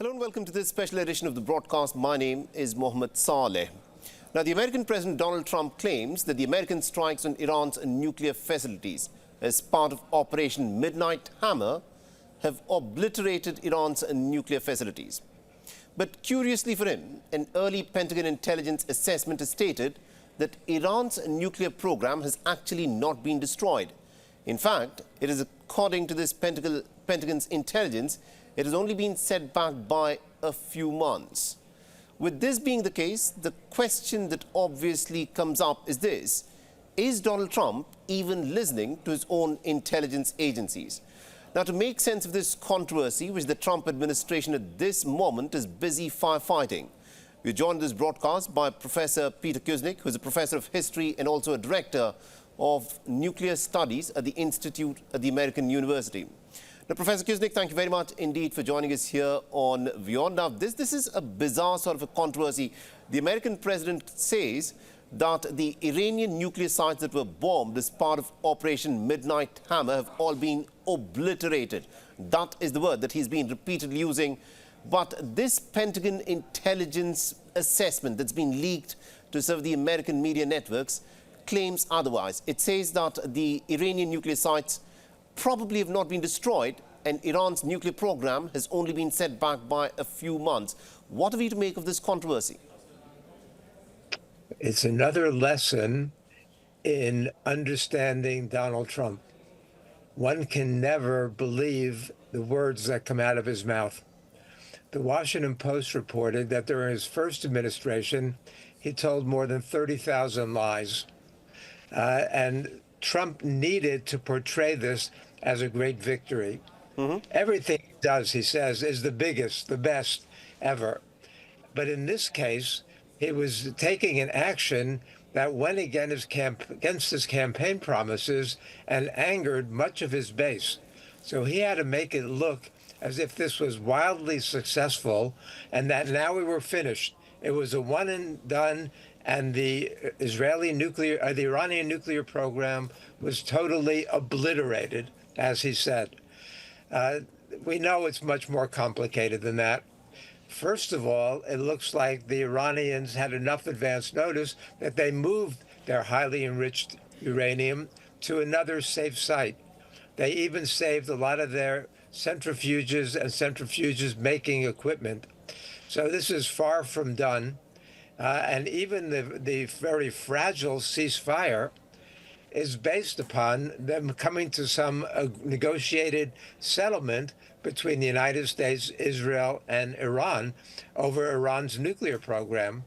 Hello and welcome to this special edition of the broadcast. My name is Mohammed Saleh. Now, the American President Donald Trump claims that the American strikes on Iran's nuclear facilities as part of Operation Midnight Hammer have obliterated Iran's nuclear facilities. But curiously for him, an early Pentagon intelligence assessment has stated that Iran's nuclear program has actually not been destroyed. In fact, it is according to this Pentagon's intelligence, it has only been set back by a few months. With this being the case, the question that obviously comes up is this: is Donald Trump even listening to his own intelligence agencies? Now, to make sense of this controversy, which the Trump administration at this moment is busy firefighting, we're joined in this broadcast by Professor Peter Kuznick, who is a professor of history and also a director of nuclear studies at the Institute at the American University. Now, Professor Kuznick, thank you very much indeed for joining us here on WION. Now, this is a bizarre sort of a controversy. The American president says that the Iranian nuclear sites that were bombed as part of Operation Midnight Hammer have all been obliterated. That is the word that he's been repeatedly using. But this Pentagon intelligence assessment that's been leaked to some of the American media networks claims otherwise. It says that the Iranian nuclear sites probably have not been destroyed, and Iran's nuclear program has only been set back by a few months. What are we to make of this controversy? It's another lesson in understanding Donald Trump. One can never believe the words that come out of his mouth. The Washington Post reported that during his first administration, he told more than 30,000 lies. And Trump needed to portray this as a great victory. Everything he does, he says, is the biggest, the best ever. But in this case, he was taking an action that went against his campaign promises and angered much of his base. So he had to make it look as if this was wildly successful and that now we were finished. It was a one and done, and the Iranian nuclear program was totally obliterated, as he said. We know it's much more complicated than that. First of all, it looks like the Iranians had enough advance notice that they moved their highly enriched uranium to another safe site. They even saved a lot of their centrifuges and centrifuges making equipment. So this is far from done. And even the very fragile ceasefire is based upon them coming to some negotiated settlement between the United States, Israel, and Iran over Iran's nuclear program.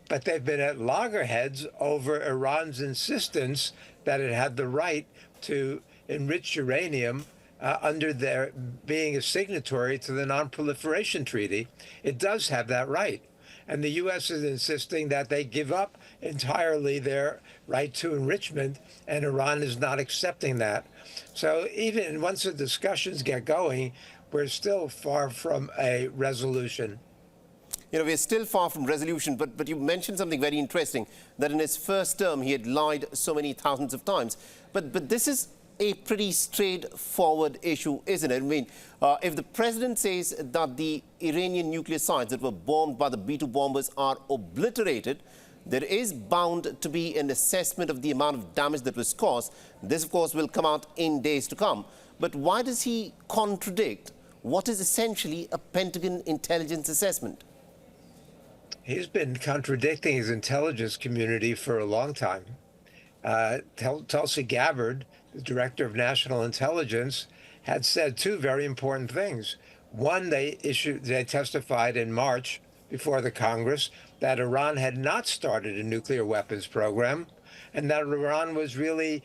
But they've been at loggerheads over Iran's insistence that it had the right to enrich uranium under their being a signatory to the Non-Proliferation Treaty. It does have that right. And the U.S. is insisting that they give up entirely their right to enrichment, and Iran is not accepting that. So even once the discussions get going, we're still far from a resolution. You know, we're still far from resolution, but you mentioned something very interesting, that in his first term he had lied so many thousands of times. But this is a pretty straightforward issue, isn't it? I mean, if the president says that the Iranian nuclear sites that were bombed by the B-2 bombers are obliterated, there is bound to be an assessment of the amount of damage that was caused. This, of course, will come out in days to come. But why does he contradict what is essentially a Pentagon intelligence assessment? He's been contradicting his intelligence community for a long time. Tulsi Gabbard, the director of national intelligence, had said two very important things. One, they testified in March before the Congress that Iran had not started a nuclear weapons program, and that Iran was really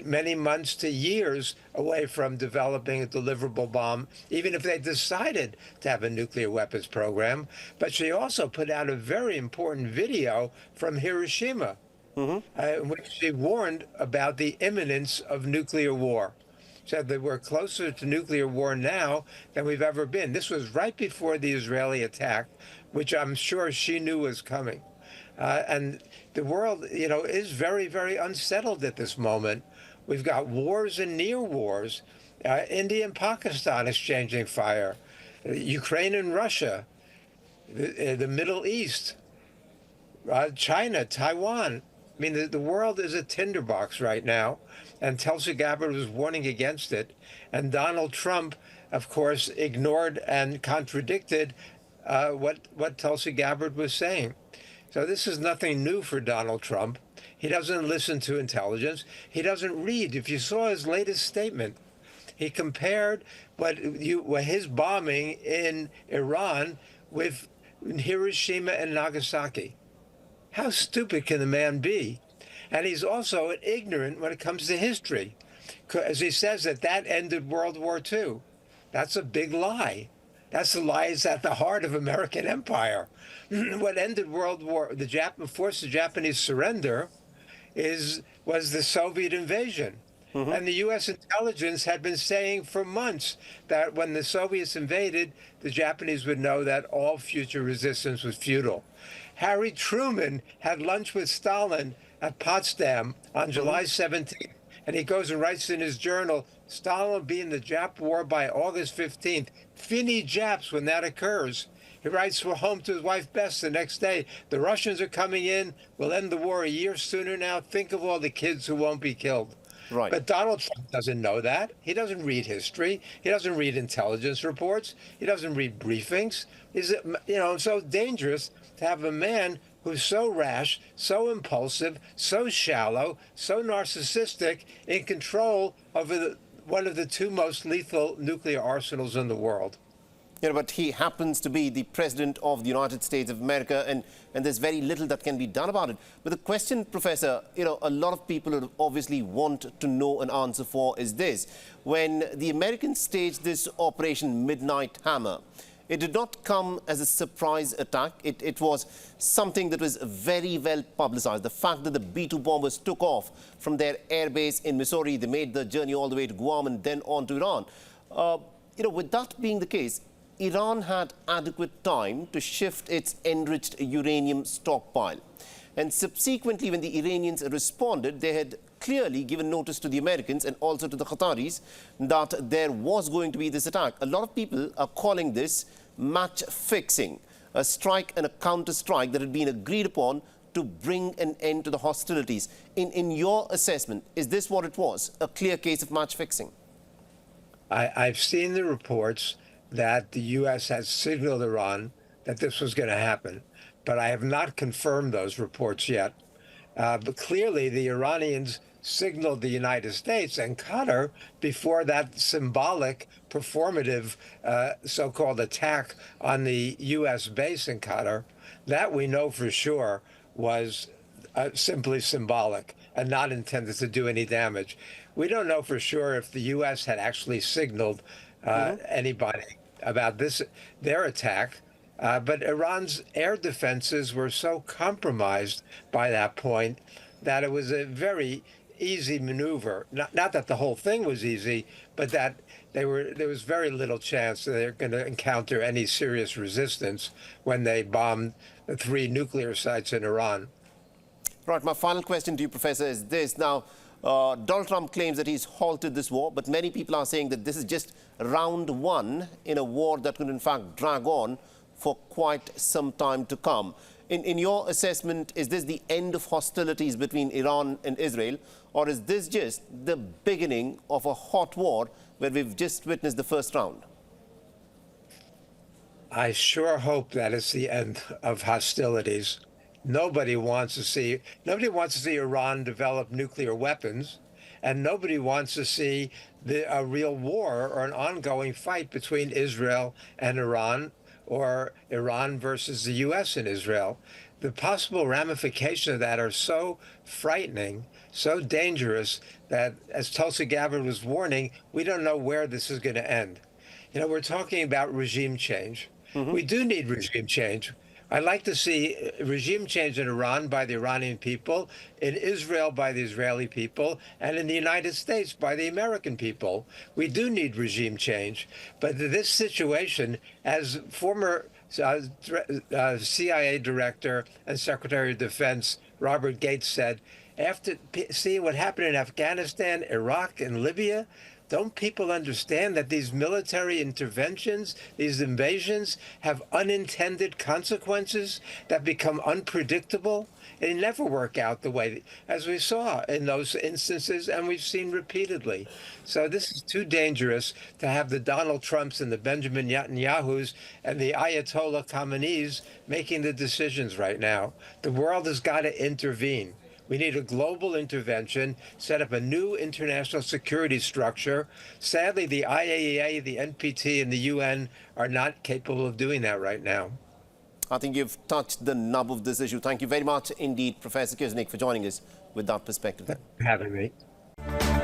many months to years away from developing a deliverable bomb, even if they decided to have a nuclear weapons program. But she also put out a very important video from Hiroshima, in which she warned about the imminence of nuclear war. Said that we're closer to nuclear war now than we've ever been. This was right before the Israeli attack, which I'm sure she knew was coming. And the world, is very, very unsettled at this moment. We've got wars and near wars, India and Pakistan exchanging fire. Ukraine and Russia, the Middle East, China, Taiwan. I mean, the world is a tinderbox right now, and Tulsi Gabbard was warning against it. And Donald Trump, of course, ignored and contradicted what Tulsi Gabbard was saying. So this is nothing new for Donald Trump. He doesn't listen to intelligence. He doesn't read. If you saw his latest statement, he compared what his bombing in Iran with Hiroshima and Nagasaki. How stupid can the man be? And he's also ignorant when it comes to history. As he says that ended World War II. That's a big lie. That's the lie that's at the heart of American empire. What ended World War, forced the Japanese surrender, was the Soviet invasion. Mm-hmm. And the U.S. intelligence had been saying for months that when the Soviets invaded, the Japanese would know that all future resistance was futile. Harry Truman had lunch with Stalin at Potsdam on July 17th, and he goes and writes in his journal, Stalin will be in the Jap war by August 15th. Fini Japs when that occurs. He writes home to his wife Bess the next day. The Russians are coming in. We'll end the war a year sooner now. Think of all the kids who won't be killed. Right. But Donald Trump doesn't know that. He doesn't read history. He doesn't read intelligence reports. He doesn't read briefings. It's so dangerous to have a man who's so rash, so impulsive, so shallow, so narcissistic, in control of one of the two most lethal nuclear arsenals in the world. But he happens to be the president of the United States of America, and there's very little that can be done about it. But the question, Professor, a lot of people would obviously want to know an answer for is this. When the Americans staged this Operation Midnight Hammer, it did not come as a surprise attack. It was something that was very well publicized. The fact that the B-2 bombers took off from their airbase in Missouri, they made the journey all the way to Guam and then on to Iran. With that being the case, Iran had adequate time to shift its enriched uranium stockpile. And subsequently, when the Iranians responded, they had clearly given notice to the Americans and also to the Qataris that there was going to be this attack. A lot of people are calling this match fixing, a strike and a counter-strike that had been agreed upon to bring an end to the hostilities. In your assessment, is this what it was, a clear case of match fixing? I've seen the reports that the U.S. has signaled Iran that this was going to happen, but I have not confirmed those reports yet. But clearly, the Iranians signaled the United States and Qatar before that symbolic, performative, so-called attack on the U.S. base in Qatar. That we know for sure was simply symbolic and not intended to do any damage. We don't know for sure if the U.S. had actually signaled anybody about their attack. But Iran's air defenses were so compromised by that point that it was a very easy maneuver. Not that the whole thing was easy, but that there was very little chance that they're going to encounter any serious resistance when they bombed the 3 nuclear sites in Iran. Right. My final question to you, Professor, is this. Now, Donald Trump claims that he's halted this war, but many people are saying that this is just round 1 in a war that could, in fact, drag on for quite some time to come. In your assessment, is this the end of hostilities between Iran and Israel, or is this just the beginning of a hot war where we've just witnessed the first round? I sure hope that it's the end of hostilities. Nobody wants to see Iran develop nuclear weapons, and nobody wants to see a real war or an ongoing fight between Israel and Iran, or Iran versus the U.S. and Israel. The possible ramifications of that are so frightening, so dangerous, that, as Tulsi Gabbard was warning, we don't know where this is going to end. We're talking about regime change. Mm-hmm. We do need regime change. I'd like to see regime change in Iran by the Iranian people, in Israel by the Israeli people, and in the United States by the American people. We do need regime change. But this situation, as former CIA director and Secretary of Defense Robert Gates said, after seeing what happened in Afghanistan, Iraq, and Libya, Don't people understand that these military interventions, these invasions, have unintended consequences that become unpredictable? They never work out the way, as we saw in those instances, and we've seen repeatedly. So this is too dangerous to have the Donald Trumps and the Benjamin Netanyahus and the Ayatollah Khamenei's making the decisions right now. The world has got to intervene. We need a global intervention, set up a new international security structure. Sadly, the IAEA, the NPT, and the UN are not capable of doing that right now. I think you've touched the nub of this issue. Thank you very much indeed, Professor Kuznick, for joining us with that perspective. Thanks for having me.